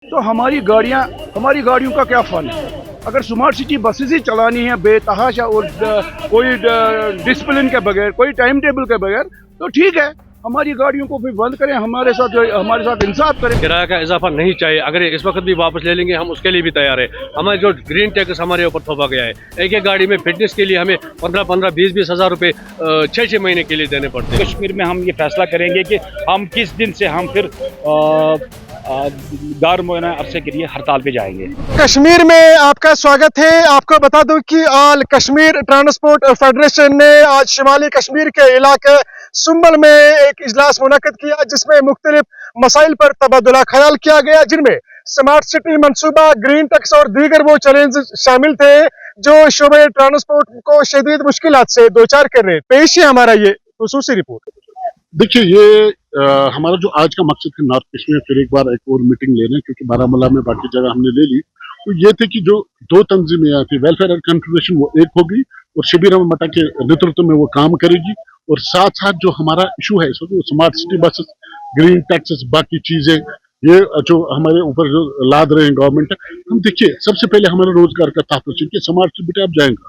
तो हमारी गाड़ियों का क्या फन है? अगर स्मार्ट सिटी बसेस ही चलानी है बेतहाशा और कोई डिसिप्लिन के बगैर, कोई टाइम टेबल के बगैर, तो ठीक है, हमारी गाड़ियों को भी बंद करें, हमारे साथ इंसाफ करें। किराया का इजाफा नहीं चाहिए, अगर इस वक्त भी वापस ले लेंगे हम उसके लिए भी तैयार है। हमारे जो ग्रीन टैक्स हमारे ऊपर थोपा गया है, एक एक गाड़ी में फिटनेस के लिए हमें 15-15, 20-20 हज़ार रुपए 6-6 महीने के लिए देने पड़ते हैं। कश्मीर में हम ये फैसला करेंगे कि हम किस दिन से हम फिर दार मुआयना अरसे के लिए हड़ताल पे जाएंगे। कश्मीर में आपका स्वागत है। आपको बता दूं कि ऑल कश्मीर ट्रांसपोर्ट फेडरेशन ने आज शिमाली कश्मीर के इलाके सुंबल में एक इजलास मुनक्किद किया, जिसमें मुख्तलिफ मसाइल पर तबादला ख्याल किया गया, जिनमें स्मार्ट सिटी मंसूबा, ग्रीन टैक्स और दीगर वो चैलेंज शामिल थे जो शोबे ट्रांसपोर्ट को शदीद मुश्किलात से दो चार कर रहे। पेश है हमारा ये खुसूसी रिपोर्ट। देखिए, ये हमारा जो आज का मकसद है नॉर्थ कश्मीर में फिर एक बार एक और मीटिंग लेना, क्योंकि बारामूला में बाकी जगह हमने ले ली, तो ये थे कि जो दो तंजीमें यहाँ थी, वेलफेयर एंड कन्फेडरेशन, वो एक होगी और शिबिर अहमद मटा के नेतृत्व में वो काम करेगी, और साथ साथ जो हमारा इशू है इस वक्त smart city buses, green taxes, बाकी चीजें ये जो हमारे ऊपर जो लाद रहे हैं गवर्नमेंट, हम देखिए सबसे पहले हमारे रोजगार का तहफ़्फ़ुज़ कि स्मार्ट सिटी आप जाएंगे,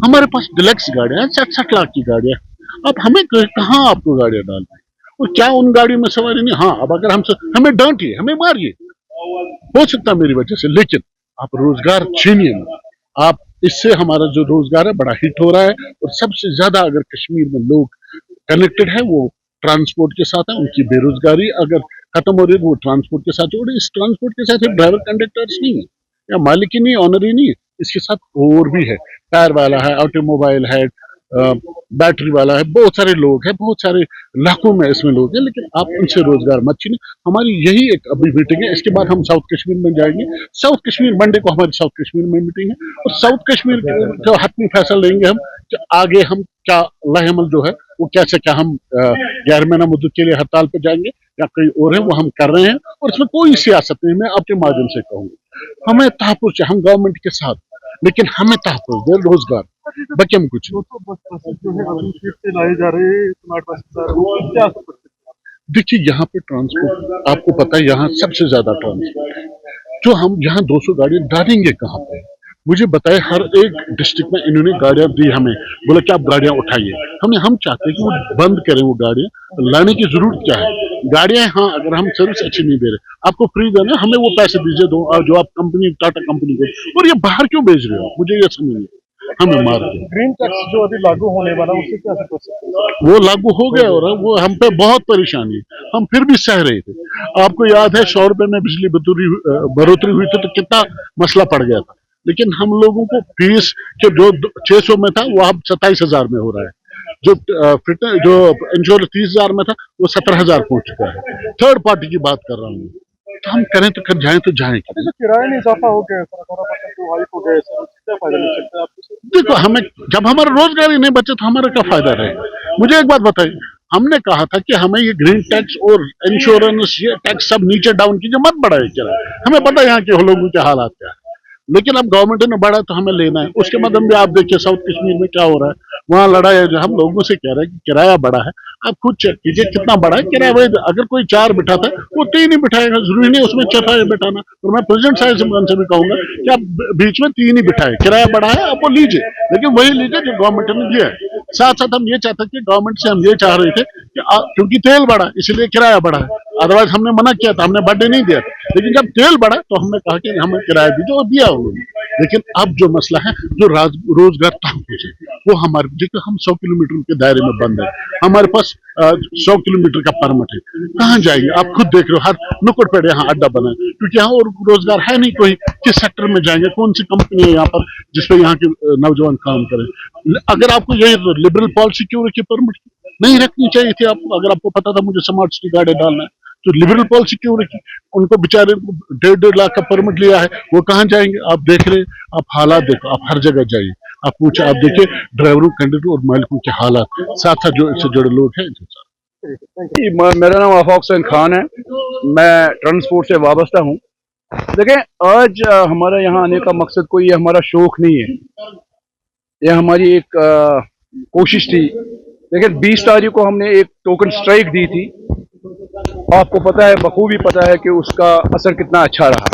हमारे पास डिलक्स गाड़ियां 60-60 लाख की गाड़ियां, अब हमें कहाँ आपको गाड़ियां डालनी, और क्या उन गाड़ियों में सवारी नहीं। हाँ, अब अगर हमसे हमें डांटिए, हमें मारिए, हो सकता मेरी वजह से, लेकिन आप रोजगार छीनिए ना। आप इससे हमारा जो रोजगार है बड़ा हिट हो रहा है, और सबसे ज्यादा अगर कश्मीर में लोग कनेक्टेड है वो ट्रांसपोर्ट के साथ है। उनकी बेरोजगारी अगर खत्म हो रही है वो ट्रांसपोर्ट के साथ, और इस ट्रांसपोर्ट के साथ ड्राइवर कंडक्टर्स नहीं है या मालिक ही नहीं, ऑनर ही नहीं है, इसके साथ और भी है, टायर वाला है, ऑटोमोबाइल है, बैटरी वाला है, बहुत सारे लोग हैं, बहुत सारे लाखों में इसमें लोग हैं, लेकिन आप उनसे रोजगार मत छीनिए। हमारी यही एक अभी मीटिंग है, इसके बाद हम साउथ कश्मीर में जाएंगे। साउथ कश्मीर मंडे को हमारी साउथ कश्मीर में मीटिंग है, और साउथ कश्मीर का हतमी फैसला लेंगे हम कि आगे हम क्या लाहेमल जो है वो कैसे, क्या हम 11 महीना मुद्दत के लिए हड़ताल पे जाएंगे या कोई और है वो हम कर रहे हैं, और इसमें कोई सियासत नहीं। मैं आपके माध्यम से कहूँगा, हमें तहफ़्फ़ुज़ है, हम गवर्नमेंट के साथ, लेकिन हमें तहफ़्फ़ुज़ दे रोजगार, बाकी हम कुछ देखिए। यहाँ पे ट्रांसपोर्ट आपको पता है, यहाँ सबसे ज्यादा ट्रांसपोर्ट है, जो हम यहाँ 200 गाड़ियां डालेंगे कहाँ पे, मुझे बताए। हर एक डिस्ट्रिक्ट में इन्होंने गाड़ियां दी, हमें बोला कि आप गाड़ियां उठाइए, हम चाहते हैं कि वो बंद करें, वो गाड़ियां लाने की जरूरत क्या है, गाड़ियां, हाँ अगर हम सर्विस अच्छी नहीं दे रहे, आपको फ्री देना, हमें वो पैसे दीजिए, दो जो आप कंपनी, टाटा कंपनी को, और ये बाहर क्यों भेज रहे हो, मुझे ये समझ नहीं, हमें मार दे। ग्रीन टैक्स जो अभी लागू होने वाला, उससे क्या कर सकते हैं? वो लागू हो गया और वो हम पे बहुत परेशानी, हम फिर भी सह रहे थे। आपको याद है 100 रुपए में बिजली बढ़ोतरी हुई थी तो कितना मसला पड़ गया था, लेकिन हम लोगों को फीस के जो 600 में था वो अब 27,000 में हो रहा है, जो इंश्योरेंस 30,000 में था वो 17,000 पहुंच चुका है। थर्ड पार्टी की बात कर रहा हूँ, तो हम करें तो जाए तो जाए। किराए में इजाफा हो गया, 18% हाइक हो गया, क्या फायदा मिल सकता है आपको? देखो, हमें जब हमारा रोजगार ही नहीं बचे तो हमारा क्या फायदा रहेगा। मुझे एक बात बताइए, हमने कहा था कि हमें ये ग्रीन टैक्स और इंश्योरेंस, ये टैक्स सब नीचे डाउन कीजिए, मत बढ़ाए किराया, हमें पता है यहाँ के लोगों के हालात क्या है, लेकिन अब गवर्नमेंट ने बढ़ा तो हमें लेना है। उसके बाद भी आप देखिए साउथ कश्मीर में क्या हो रहा है, वहाँ लड़ाई है, जो हम लोगों से कह रहे हैं कि किराया बढ़ा है, आप खुद चेक कीजिए कितना बढ़ा है किराया। भाई अगर कोई 4 बिठाता है वो 3 ही बिठाएगा, जरूरी नहीं उसमें चौथा बिठाना। और मैं प्रेसिडेंट साहब से भी कहूंगा कि आप बीच में 3 ही बिठाए, किराया बढ़ा है आप वो लीजिए, लेकिन वही लीजिए जो गवर्नमेंट ने दिया है। साथ साथ हम ये चाहते थे, गवर्नमेंट से हम ये चाह रहे थे कि क्योंकि तेल बढ़ा इसलिए किराया बढ़ा है, अदरवाइज हमने मना किया था, हमने बढ़ने नहीं दिया था, लेकिन जब तेल बढ़ा तो हमने कहा कि हमें किराया दीजिए, और दिया उन्होंने। लेकिन अब जो मसला है, जो रोजगार तहफ़्फ़ुज़ है, वो हमारे, देखो हम 100 किलोमीटर के दायरे में बंद है, हमारे पास 100 किलोमीटर का परमिट है, कहाँ जाएंगे आप खुद देख रहे हो, हर नुक्कड़ पर यहाँ अड्डा बना है, क्योंकि यहाँ और रोजगार है नहीं कोई। किस सेक्टर में जाएंगे, कौन सी कंपनी है यहाँ पर जिसपे यहाँ के नौजवान काम करें। अगर आपको यही लिबरल पॉलिसी क्यों रखी, परमिट नहीं रखनी चाहिए थी आपको, अगर आपको पता था मुझे स्मार्ट सिटी गाड़ी डालना है तो लिबरल पॉलिसी क्यों रखी। उनको बेचारे 1.5 लाख का परमिट लिया है, वो कहाँ जाएंगे आप देख रहे, आप हालात देखो, आप हर जगह जाइए, आप पूछे, आप देखिए ड्राइवरों, कंडक्टर और मालिकों के हालात, साथ साथ जो इससे जुड़े लोग हैं। मेरा नाम आफाक हुसैन खान है, मैं ट्रांसपोर्ट से वाबस्ता हूँ। देखें, आज हमारा यहाँ आने का मकसद कोई हमारा शौक नहीं है, यह हमारी एक कोशिश थी। लेकिन 20 तारीख को हमने एक टोकन स्ट्राइक दी थी, आपको पता है, बखूबी पता है कि उसका असर कितना अच्छा रहा।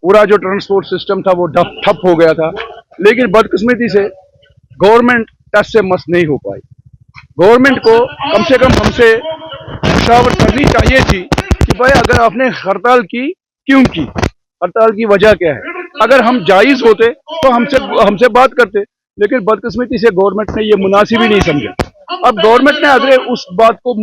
पूरा जो ट्रांसपोर्ट सिस्टम था वो ठप हो गया था, लेकिन बदकिस्मती से गवर्नमेंट टस से मस नहीं हो पाई। गवर्नमेंट को कम से कम हमसे मशावरत करनी चाहिए थी कि भाई अगर आपने हड़ताल की, क्यों की, हड़ताल की वजह क्या है। अगर हम जायज़ होते तो हमसे बात करते, लेकिन बदकिस्मती से गवर्नमेंट ने ये मुनासिब ही नहीं समझा। अब गवर्नमेंट ने अगर उस बात को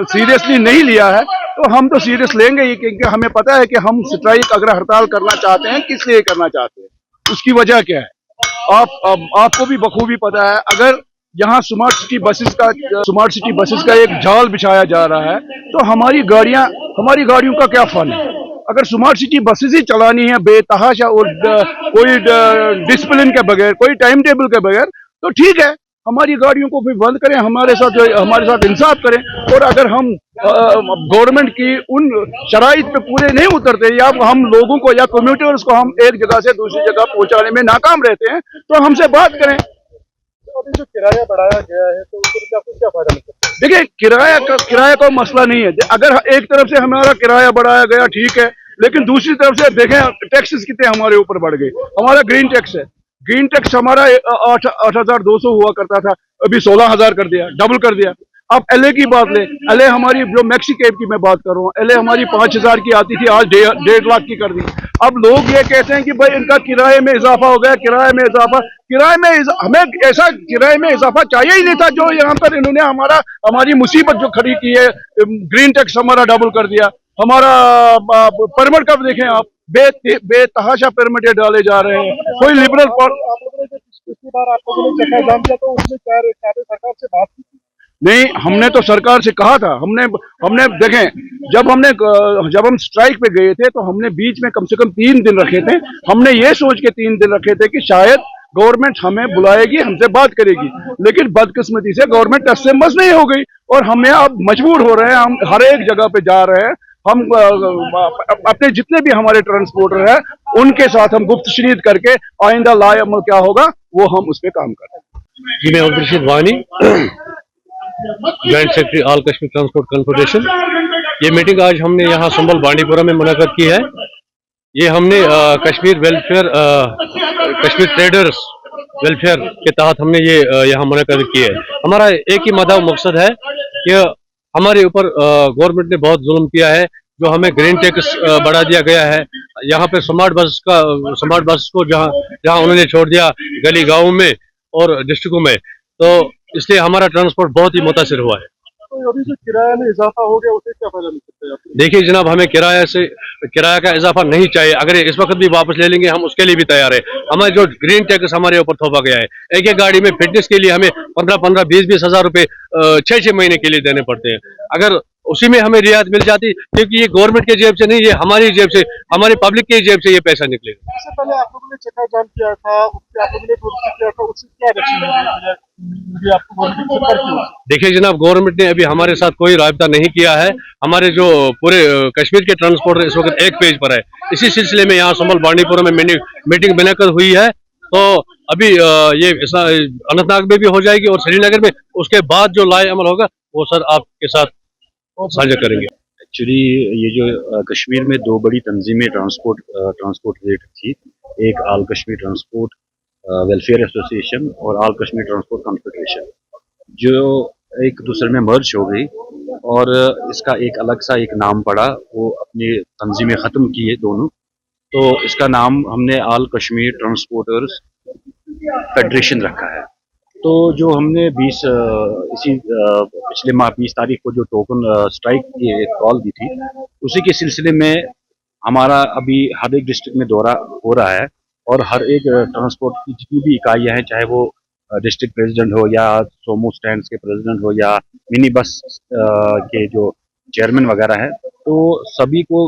सीरियसली नहीं लिया है तो हम तो सीरियस लेंगे ही, क्योंकि हमें पता है कि हम स्ट्राइक अगर हड़ताल करना चाहते हैं किस लिए करना चाहते हैं, उसकी वजह क्या है। आपको भी बखूबी पता है, अगर यहाँ स्मार्ट सिटी बसेस का एक जाल बिछाया जा रहा है तो हमारी गाड़ियों का क्या फन है। अगर स्मार्ट सिटी बसेस ही चलानी है बेतहाशा और कोई डिसिप्लिन के बगैर, कोई टाइम टेबल के बगैर, तो ठीक है, हमारी गाड़ियों को भी बंद करें, हमारे साथ इंसाफ करें। और अगर हम गवर्नमेंट की उन शराइत पे पूरे नहीं उतरते या हम लोगों को या कम्यूटर्स को हम एक जगह से दूसरी जगह पहुंचाने में नाकाम रहते हैं तो हमसे बात करें। अभी जो किराया बढ़ाया गया है तो उससे आपको क्या फायदा मिल सकता है? देखिए, किराया का मसला नहीं है। अगर एक तरफ से हमारा किराया बढ़ाया गया ठीक है, लेकिन दूसरी तरफ से देखें टैक्सेस कितने हमारे ऊपर बढ़ गए। हमारा ग्रीन टैक्स है, ग्रीन टैक्स हमारा 8,200 हुआ करता था, अभी 16,000 कर दिया, डबल कर दिया। आप एलए की बात लें, एलए हमारी जो मैक्सी कैब की मैं बात कर रहा हूँ, एलए हमारी 5,000 की आती थी, आज 1.5 लाख की कर दी। अब लोग ये कहते हैं कि भाई इनका किराए में इजाफा हो गया, हमें ऐसा किराए में इजाफा चाहिए ही नहीं था जो यहाँ पर इन्होंने हमारी मुसीबत जो खड़ी की है। ग्रीन टैक्स हमारा डबल कर दिया, हमारा परमिट कब देखें आप, बेतहाशा परमिट डाले जा रहे हैं। कोई लिबरल पिछली बार आप लोगों ने चक्का जाम किया तो उसमें क्या सरकार से बात की? नहीं, हमने तो सरकार से कहा था। हमने देखें, जब हम स्ट्राइक पे गए थे तो हमने बीच में कम से कम 3 दिन रखे थे। हमने ये सोच के 3 दिन रखे थे कि शायद गवर्नमेंट हमें बुलाएगी, हमसे बात करेगी, लेकिन बदकिस्मती से गवर्नमेंट टस से मस नहीं हो गई और हमें अब मजबूर हो रहे हैं। हम हर एक जगह पे जा रहे हैं। हम अपने जितने भी हमारे ट्रांसपोर्टर हैं उनके साथ हम गुफ्त शनीद करके आइंदा लाए अमल क्या होगा वो हम उस पर काम करें। जी, मैं अब्दुल वानी, joint secretary all Kashmir transport confederation. ये मीटिंग आज हमने यहाँ संभल बांडीपुरा में मुनक़द की है। ये हमने कश्मीर कश्मीर ट्रेडर्स वेलफेयर के तहत हमने ये यहाँ मुनक़द की है। हमारा एक ही मकसद है कि हमारे ऊपर गवर्नमेंट ने बहुत जुल्म किया है। जो हमें ग्रीन टैक्स बढ़ा दिया गया है, यहाँ पे स्मार्ट बस को जहाँ उन्होंने छोड़ दिया गली गाँव में और डिस्ट्रिक्टों में, तो इसलिए हमारा ट्रांसपोर्ट बहुत ही मुतासिर हुआ है। तो अभी जो किराए में इजाफा हो गया उससे क्या फायदा मिल सकता है आपको? देखिए जनाब, हमें किराया का इजाफा नहीं चाहिए। अगर इस वक्त भी वापस ले लेंगे हम उसके लिए भी तैयार है। हमारे जो ग्रीन टैक्स हमारे ऊपर थोपा गया है, एक गाड़ी में फिटनेस के लिए हमें 15-15, 20-20 हज़ार रुपए 6-6 महीने के लिए देने पड़ते हैं। अगर उसी में हमें रियायत मिल जाती, क्योंकि ये गवर्नमेंट के जेब से नहीं, ये हमारी जेब से, हमारी पब्लिक की जेब से ये पैसा निकलेगा। इससे पहले आप लोगों ने चक्का जाम किया था, उससे आप लोगों ने प्रोटेस्ट किया था, उससे क्या रिएक्शन है? देखिए जनाब, गवर्नमेंट ने अभी हमारे साथ कोई राब्ता नहीं किया है। हमारे जो पूरे कश्मीर के ट्रांसपोर्टर इस वक्त एक पेज पर है। इसी सिलसिले में यहाँ संभल बांडीपुरा में मीटिंग मुनक़द हुई है, तो अभी ये अनंतनाग में भी हो जाएगी और श्रीनगर में उसके बाद जो लाए अमल होगा वो सर आपके साथ साझा करेंगे। एक्चुअली ये जो कश्मीर में 2 बड़ी तंजीमें ट्रांसपोर्ट रिलेटेड थी, एक all Kashmir transport welfare association और ऑल कश्मीर ट्रांसपोर्ट कॉन्फेडरेशन, जो एक दूसरे में मर्ज हो गई और इसका एक अलग सा एक नाम पड़ा। वो अपनी तंजीमें ख़त्म किए दोनों, तो इसका नाम हमने ऑल कश्मीर ट्रांसपोर्टर्स फेडरेशन रखा है। तो जो हमने पिछले माह 20 तारीख को जो टोकन स्ट्राइक की एक कॉल दी थी, उसी के सिलसिले में हमारा अभी हर एक डिस्ट्रिक्ट में दौरा हो रहा है और हर एक ट्रांसपोर्ट की जितनी भी इकाइयाँ हैं, चाहे वो डिस्ट्रिक्ट प्रेसिडेंट हो या सोमो स्टैंड्स के प्रेसिडेंट हो या मिनी बस के जो चेयरमैन वगैरह हैं, तो सभी को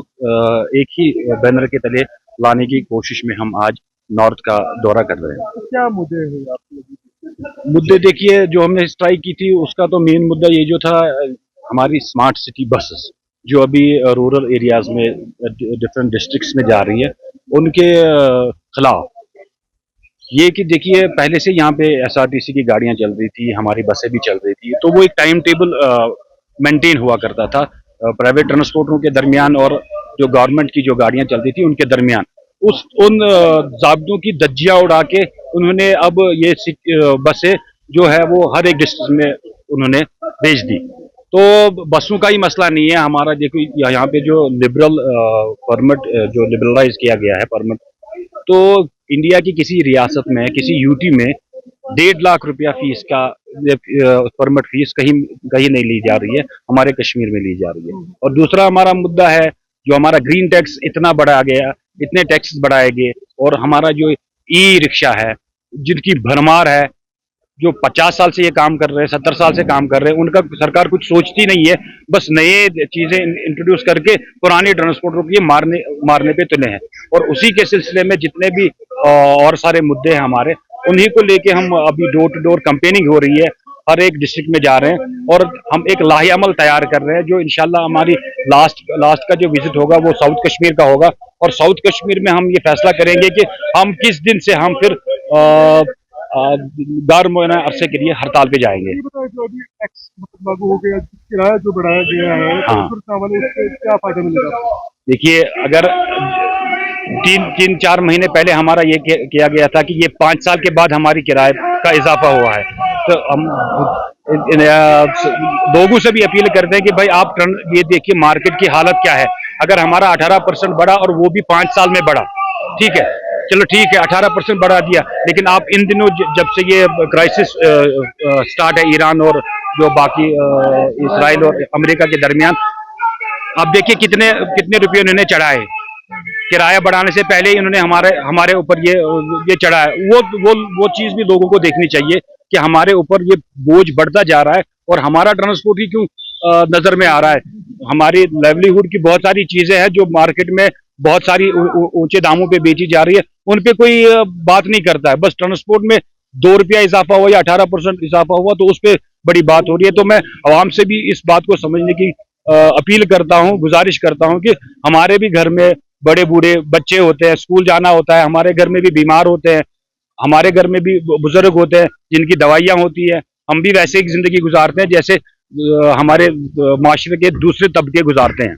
एक ही बैनर के तले लाने की कोशिश में हम आज नॉर्थ का दौरा कर रहे हैं। तो क्या मुद्दे हैं आपके? मुद्दे देखिए, जो हमने स्ट्राइक की थी उसका तो मेन मुद्दा ये जो था, हमारी स्मार्ट सिटी बसेस जो अभी रूरल एरियाज में डिफरेंट डिस्ट्रिक्ट्स में जा रही है, उनके खिलाफ ये कि देखिए पहले से यहाँ पे एसआरटीसी की गाड़ियाँ चल रही थी, हमारी बसें भी चल रही थी, तो वो एक टाइम टेबल मेंटेन हुआ करता था। प्राइवेट ट्रांसपोर्टरों के दरमियान और जो गवर्नमेंट की जो गाड़ियां चलती थी उनके दरमियान उन ज़ाब्तों की धज्जियां उड़ा के उन्होंने अब ये बसें जो है वो हर एक डिस्ट्रिक्ट में उन्होंने भेज दी। तो बसों का ही मसला नहीं है हमारा। देखो यहाँ पे जो लिबरल परमिट जो लिबरलाइज किया गया है परमिट, तो इंडिया की किसी रियासत में किसी यूटी में 1.5 लाख रुपया फीस का परमिट फीस कहीं कहीं नहीं ली जा रही है, हमारे कश्मीर में ली जा रही है। और दूसरा हमारा मुद्दा है जो हमारा ग्रीन टैक्स इतना बढ़ा गया, इतने टैक्स बढ़ाए गए, और हमारा जो ई रिक्शा है जिनकी भरमार है, जो 50 साल से ये काम कर रहे हैं, 70 साल से काम कर रहे हैं, उनका सरकार कुछ सोचती नहीं है, बस नए चीजें इंट्रोड्यूस करके पुराने ट्रांसपोर्टरों को ये मारने पे तुले हैं। और उसी के सिलसिले में जितने भी और सारे मुद्दे हैं हमारे, उन्हीं को लेके हम अभी डोर टू डोर कैंपेनिंग हो रही है, हर एक डिस्ट्रिक्ट में जा रहे हैं और हम एक लाहेअमल तैयार कर रहे हैं जो इंशाल्लाह हमारी लास्ट का जो विजिट होगा वो साउथ कश्मीर का होगा। और साउथ कश्मीर में हम ये फैसला करेंगे कि हम किस दिन से हम फिर गैर मुअय्यना अरसे के लिए हड़ताल पे जाएंगे। ये बताओ, जो अभी टैक्स लागू हो गया, किराया जो बढ़ाया गया है, हाँ। तो फिर उससे क्या फायदा मिलेगा? देखिए, अगर 3-4 महीने पहले हमारा ये किया गया था कि ये 5 साल के बाद हमारी किराए का इजाफा हुआ है, तो हम लोगों से भी अपील करते हैं कि भाई आप ये देखिए मार्केट की हालत क्या है। अगर हमारा 18% बढ़ा और वो भी 5 साल में बढ़ा, ठीक है, चलो ठीक है 18% बढ़ा दिया, लेकिन आप इन दिनों जब से ये क्राइसिस स्टार्ट है ईरान और जो बाकी इसराइल और अमेरिका के दरमियान, आप देखिए कितने रुपये उन्होंने चढ़ाए। किराया बढ़ाने से पहले ही उन्होंने हमारे ऊपर ये चढ़ाया। वो चीज भी लोगों को देखनी चाहिए कि हमारे ऊपर ये बोझ बढ़ता जा रहा है और हमारा ट्रांसपोर्ट ही क्यों नजर में आ रहा है। हमारी लाइवलीहुड की बहुत सारी चीजें हैं जो मार्केट में बहुत सारी ऊंचे दामों पे बेची जा रही है, उन पे कोई बात नहीं करता है। बस ट्रांसपोर्ट में 2 रुपया इजाफा हुआ या 18% इजाफा हुआ तो उस पर बड़ी बात हो रही है। तो मैं आवाम से भी इस बात को समझने की अपील करता हूँ, गुजारिश करता हूँ कि हमारे भी घर में बड़े बूढ़े बच्चे होते हैं, स्कूल जाना होता है, हमारे घर में भी बीमार होते हैं, हमारे घर में भी बुजुर्ग होते हैं जिनकी दवाइयाँ होती है। हम भी वैसे ही जिंदगी गुजारते हैं जैसे हमारे माशरे के दूसरे तबके गुजारते हैं।